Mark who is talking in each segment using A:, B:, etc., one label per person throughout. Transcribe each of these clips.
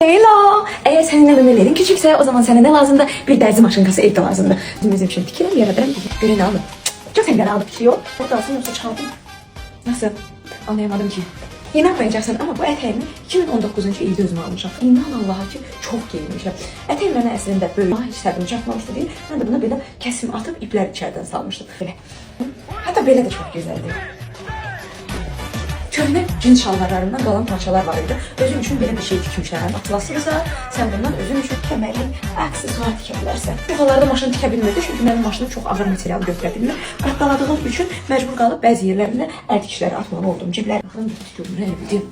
A: Hello. Eğer senin memelerin küçükse o zaman sana ne lazımdı? Bir derzi maşinkası evde lazımdı. Bizim için dikilim yaradarım. Birini aldım. Çok senden aldık bir şey yok. Orada alsın yoksa çaldım. Nasıl? Anlayamadım ki. Yeni yapmayacaksın ama bu eteğimi 2019. ilde özüme almışam. İnan Allah'a ki çok giyinmişim. Eteğim mənə əslində böyle hiç səbrim çatmamışdı değil. Ben de buna belə kəsim atıp ipler içeriden salmıştım. Böyle. Hatta böyle de çok güzeldi. Köhnə cins şalvarlarından qalan parçalar var idi. Özün üçün belə bir şey tikmişlər. Atlasınsa, sən bundan özün üçün kəmərlik aksesuar tikə bilərsən. Yuxalarda maşın tikə bilmirdi, çünki mənim maşınım çox ağır material götürə bilmir. Qatdaladığım üçün məcbur qalıb bəzi yerlərində əl tikişləri atmalı oldum. Ciblər baxın, görürəm.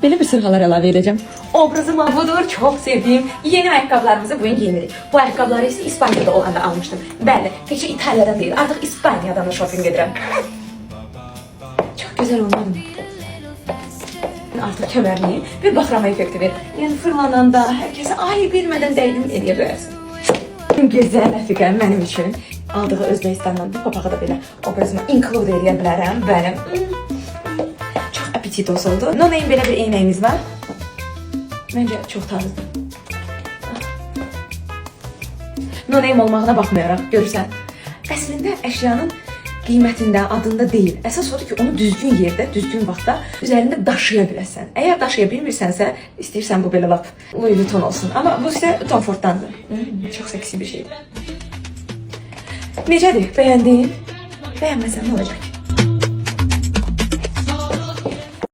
A: Belə bir sırğalar əlavə edəcəm. Obrazım budur, çox sevdiğim yeni ayakkabılarımızı bugün giyinirik. Bu ayakkabıları ise İspanya'da olanda almıştım. Bəli, təkcə İtalya'dan değil, artıq İspanya'dan da shopping edirəm. Çok güzel olmadı mı? Artık kemerliği bir bahrama efekti verir. Yani fırlananda herkese ay bilmeden değdim ediyor böylesin. Güzel Əfiqə mənim üçün aldığı Özbekistandan bir papağı da belə obrazıma include edə bilərəm. Benim çok apetitos oldu. No Name belə bir eynəyimiz var. Bence çok tarzı. No Name olmağına baxmayaraq görürsən. Əslində əşyanın qiymətində, adında değil. Əsas odur ki, onu düzgün yerdə, düzgün vaxtda üzərində daşıya biləsən. Əgər daşıya bilmirsənsə, istəyirsən bu belə lap Louis Vuitton olsun. Amma bu isə Tom Ford'dandır. Çox seksi bir şeydir. Necədir? Bəyəndin? Bəyənməsən nə olacaq ki?